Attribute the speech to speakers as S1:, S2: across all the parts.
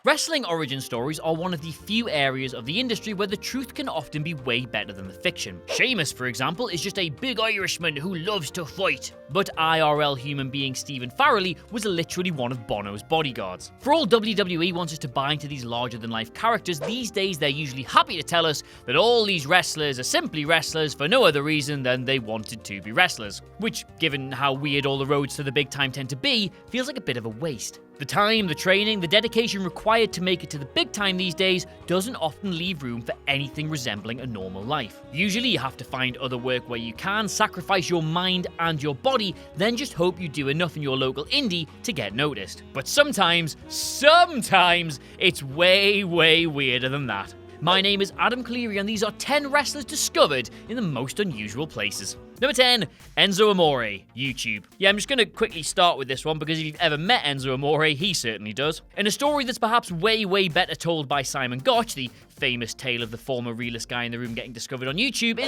S1: Wrestling origin stories are one of the few areas of the industry where the truth can often be way better than the fiction. Sheamus, for example, is just a big Irishman who loves to fight. But IRL human being Stephen Farrelly was literally one of Bono's bodyguards. For all WWE wants us to buy into these larger-than-life characters, these days they're usually happy to tell us that all these wrestlers are simply wrestlers for no other reason than they wanted to be wrestlers. Which, given how weird all the roads to the big time tend to be, feels like a bit of a waste. The time, the training, the dedication required to make it to the big time these days doesn't often leave room for anything resembling a normal life. Usually you have to find other work where you can, sacrifice your mind and your body, then just hope you do enough in your local indie to get noticed. But sometimes it's way weirder than that. My name is Adam Cleary and these are 10 wrestlers discovered in the most unusual places. Number 10, ENZO AMORE, YouTube. Yeah, I'm just going to quickly start with this one because if you've ever met ENZO AMORE, he certainly does. In a story that's perhaps way better told by Simon Gotch, the famous tale of the former realest guy in the room getting discovered on YouTube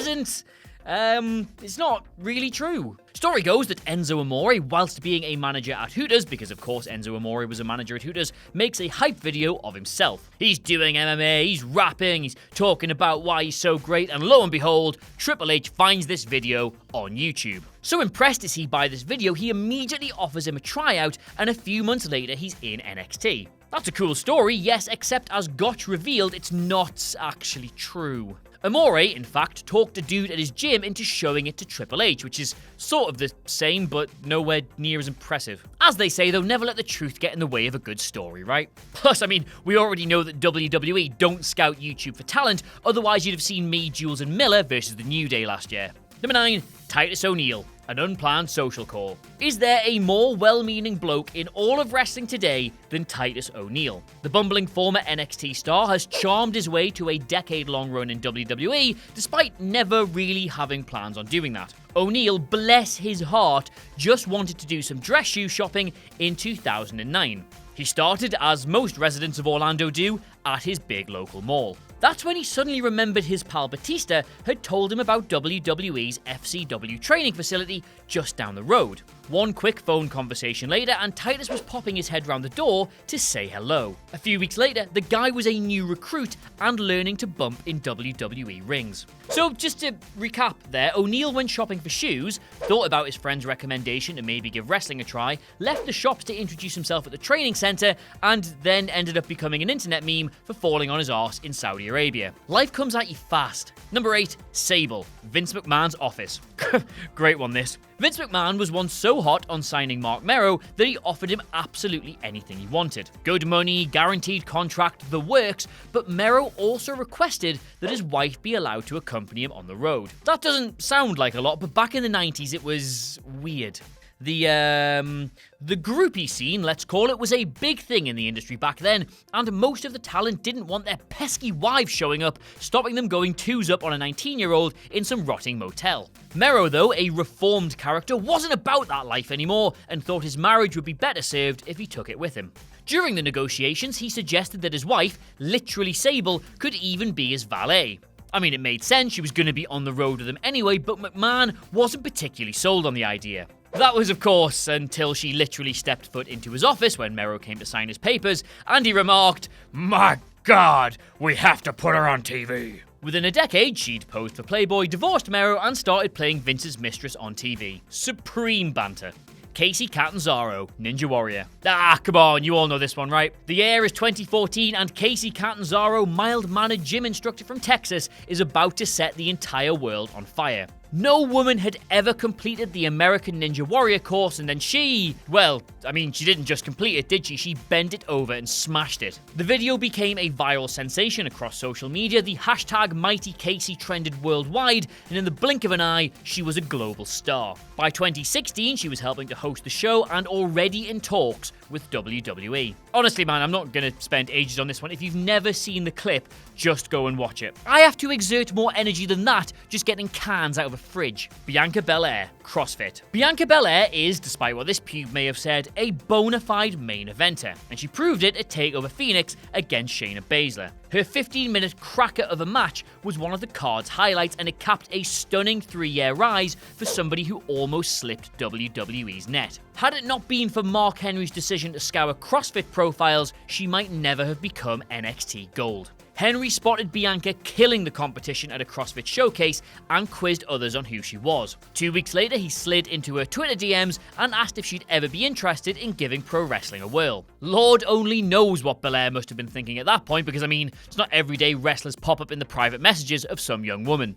S1: it's not really true. Story goes that ENZO AMORE, whilst being a manager at Hooters, because of course ENZO AMORE was a manager at Hooters, makes a hype video of himself. He's doing MMA, he's rapping, he's talking about why he's so great, and lo and behold, Triple H finds this video on YouTube. So impressed is he by this video, he immediately offers him a tryout, and a few months later he's in NXT. That's a cool story, yes, except as Gotch revealed, it's not actually true. Amore, in fact, talked a dude at his gym into showing it to Triple H, which is sort of the same, but nowhere near as impressive. As they say, though, never let the truth get in the way of a good story, right? Plus, I mean, we already know that WWE don't scout YouTube for talent, otherwise you'd have seen me, Jules, and Miller versus The New Day last year. Number 9, Titus O'Neil. An unplanned social call. Is there a more well-meaning bloke in all of wrestling today than Titus O'Neil? The bumbling former NXT star has charmed his way to a decade-long run in WWE, despite never really having plans on doing that. O'Neil, bless his heart, just wanted to do some dress shoe shopping in 2009. He started, as most residents of Orlando do, at his big local mall. That's when he suddenly remembered his pal Batista had told him about WWE's FCW training facility just down the road. One quick phone conversation later, and Titus was popping his head round the door to say hello. A few weeks later, the guy was a new recruit and learning to bump in WWE rings. So just to recap there, O'Neil went shopping for shoes, thought about his friend's recommendation to maybe give wrestling a try, left the shops to introduce himself at the training center, and then ended up becoming an internet meme for falling on his arse in Saudi Arabia. Life comes at you fast. Number 8, SABLE, Vince McMahon's office. Great one, this. Vince McMahon was once so hot on signing Mark Mero that he offered him absolutely anything he wanted. Good money, guaranteed contract, the works, but Mero also requested that his wife be allowed to accompany him on the road. That doesn't sound like a lot, but back in the 90s it was weird. The groupie scene, let's call it, was a big thing in the industry back then, and most of the talent didn't want their pesky wives showing up, stopping them going twos up on a 19-year-old in some rotting motel. Mero, though, a reformed character, wasn't about that life anymore, and thought his marriage would be better served if he took it with him. During the negotiations, he suggested that his wife, literally Sable, could even be his valet. I mean, it made sense, she was going to be on the road with him anyway, but McMahon wasn't particularly sold on the idea. That was, of course, until she literally stepped foot into his office when Mero came to sign his papers, and he remarked, "My God, we have to put her on TV." Within a decade, she'd posed for Playboy, divorced Mero, and started playing Vince's mistress on TV. Supreme banter. KACY CATANZARO, Ninja Warrior. Come on, you all know this one, right? The year is 2014, and KACY CATANZARO, mild-mannered gym instructor from Texas, is about to set the entire world on fire. No woman had ever completed the American Ninja Warrior course, and then she didn't just complete it, did she? She bent it over and smashed it. The video became a viral sensation across social media. The hashtag #MightyKACY trended worldwide, and in the blink of an eye, she was a global star. By 2016, she was helping to host the show and already in talks with WWE. Honestly, man, I'm not gonna spend ages on this one. If you've never seen the clip, just go and watch it. I have to exert more energy than that just getting cans out of a fridge. Bianca Belair, CrossFit. Bianca Belair is, despite what this pube may have said, a bona fide main eventer, and she proved it at TakeOver Phoenix against Shayna Baszler. Her 15-minute cracker of a match was one of the card's highlights, and it capped a stunning 3-year rise for somebody who almost slipped WWE's net. Had it not been for Mark Henry's decision to scour CrossFit profiles, she might never have become NXT Gold. Henry spotted Bianca killing the competition at a CrossFit showcase and quizzed others on who she was. 2 weeks later, he slid into her Twitter DMs and asked if she'd ever be interested in giving pro wrestling a whirl. Lord only knows what Belair must have been thinking at that point, because I mean, it's not every day wrestlers pop up in the private messages of some young woman.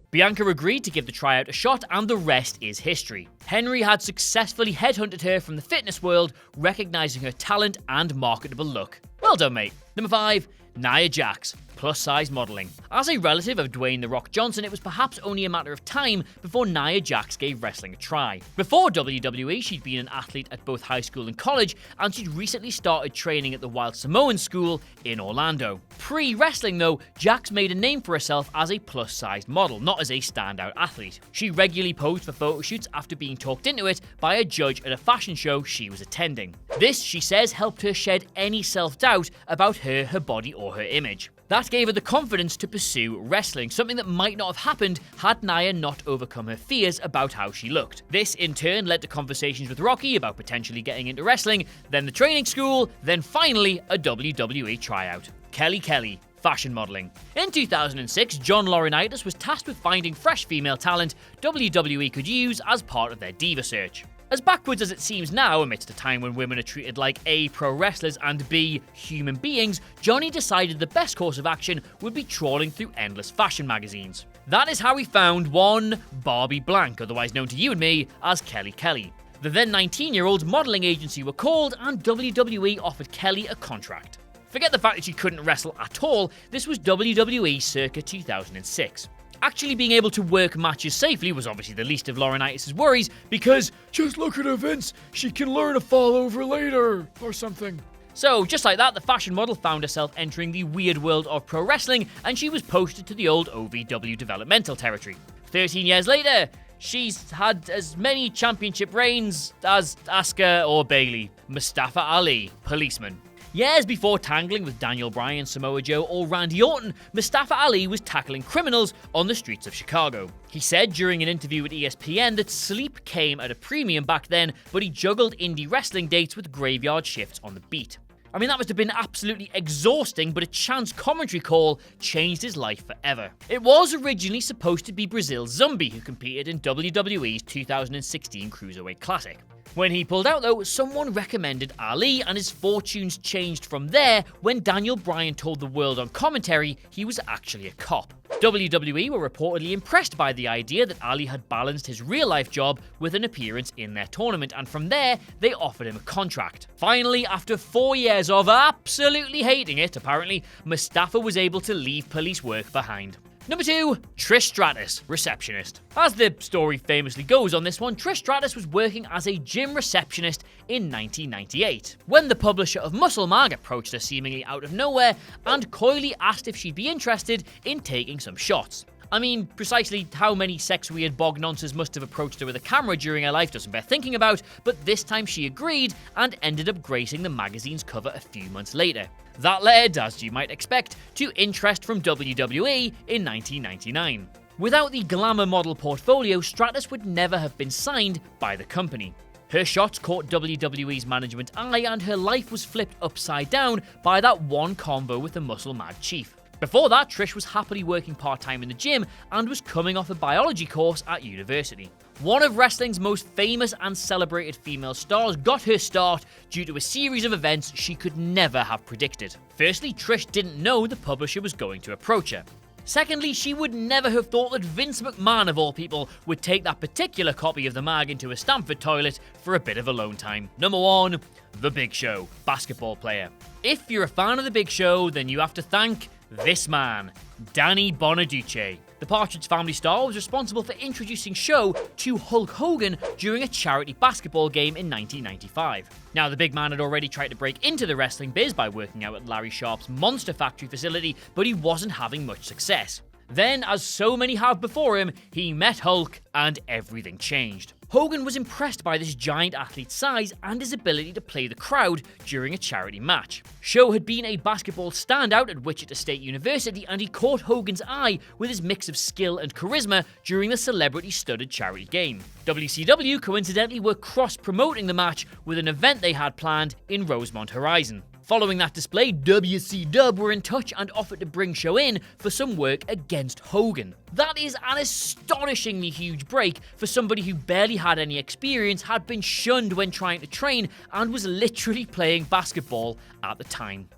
S1: Bianca agreed to give the tryout a shot, and the rest is history. Henry had successfully headhunted her from the fitness world, recognizing her talent and marketable look. Well done, mate. Number 5, Nia Jax, plus-size modelling. As a relative of Dwayne "The Rock" Johnson, it was perhaps only a matter of time before Nia Jax gave wrestling a try. Before WWE, she'd been an athlete at both high school and college, and she'd recently started training at the Wild Samoan School in Orlando. Pre-wrestling, though, Jax made a name for herself as a plus-sized model, not as a standout athlete. She regularly posed for photo shoots after being talked into it by a judge at a fashion show she was attending. This, she says, helped her shed any self-doubt about her body or her image. That gave her the confidence to pursue wrestling, something that might not have happened had Nia not overcome her fears about how she looked. This, in turn, led to conversations with Rocky about potentially getting into wrestling, then the training school, then finally a WWE tryout. Kelly, fashion modelling. In 2006, John Laurinaitis was tasked with finding fresh female talent WWE could use as part of their diva search. As backwards as it seems now, amidst a time when women are treated like A, pro wrestlers, and B, human beings, Johnny decided the best course of action would be trawling through endless fashion magazines. That is how he found one Barbie Blank, otherwise known to you and me as Kelly. The then 19-year-old modelling agency were called, and WWE offered Kelly a contract. Forget the fact that she couldn't wrestle at all, this was WWE circa 2006. Actually being able to work matches safely was obviously the least of Laurinaitis' worries, because just look at her, Vince, she can learn to fall over later, or something. So, just like that, the fashion model found herself entering the weird world of pro wrestling, and she was posted to the old OVW developmental territory. 13 years later, she's had as many championship reigns as Asuka or Bayley. Mustafa Ali, policeman. Years before tangling with Daniel Bryan, Samoa Joe, or Randy Orton, Mustafa Ali was tackling criminals on the streets of Chicago. He said during an interview with ESPN that sleep came at a premium back then, but he juggled indie wrestling dates with graveyard shifts on the beat. I mean, that must have been absolutely exhausting, but a chance commentary call changed his life forever. It was originally supposed to be Brazil Zumbi, who competed in WWE's 2016 Cruiserweight Classic. When he pulled out, though, someone recommended Ali, and his fortunes changed from there when Daniel Bryan told the world on commentary he was actually a cop. WWE were reportedly impressed by the idea that Ali had balanced his real-life job with an appearance in their tournament, and from there, they offered him a contract. Finally, after 4 years of absolutely hating it, apparently, Mustafa was able to leave police work behind. Number 2, Trish Stratus, receptionist. As the story famously goes on this one, Trish Stratus was working as a gym receptionist in 1998, when the publisher of Muscle Mag approached her seemingly out of nowhere and coyly asked if she'd be interested in taking some shots. I mean, precisely how many sex-weird bog nonces must have approached her with a camera during her life doesn't bear thinking about, but this time she agreed and ended up gracing the magazine's cover a few months later. That led, as you might expect, to interest from WWE in 1999. Without the glamour model portfolio, Stratus would never have been signed by the company. Her shots caught WWE's management eye, and her life was flipped upside down by that one convo with the Muscle Mag chief. Before that, Trish was happily working part-time in the gym and was coming off a biology course at university. One of wrestling's most famous and celebrated female stars got her start due to a series of events she could never have predicted. Firstly, Trish didn't know the publisher was going to approach her. Secondly, she would never have thought that Vince McMahon, of all people, would take that particular copy of the mag into a Stamford toilet for a bit of alone time. Number 1, The Big Show, basketball player. If you're a fan of The Big Show, then you have to thank this man, Danny Bonaduce. The Partridge Family star was responsible for introducing Show to Hulk Hogan during a charity basketball game in 1995. Now, the big man had already tried to break into the wrestling biz by working out at Larry Sharp's Monster Factory facility, but he wasn't having much success. Then, as so many have before him, he met Hulk and everything changed. Hogan was impressed by this giant athlete's size and his ability to play the crowd during a charity match. Show had been a basketball standout at Wichita State University, and he caught Hogan's eye with his mix of skill and charisma during the celebrity-studded charity game. WCW coincidentally were cross-promoting the match with an event they had planned in Rosemont Horizon. Following that display, WCW were in touch and offered to bring Show in for some work against Hogan. That is an astonishingly huge break for somebody who barely had any experience, had been shunned when trying to train, and was literally playing basketball at the time.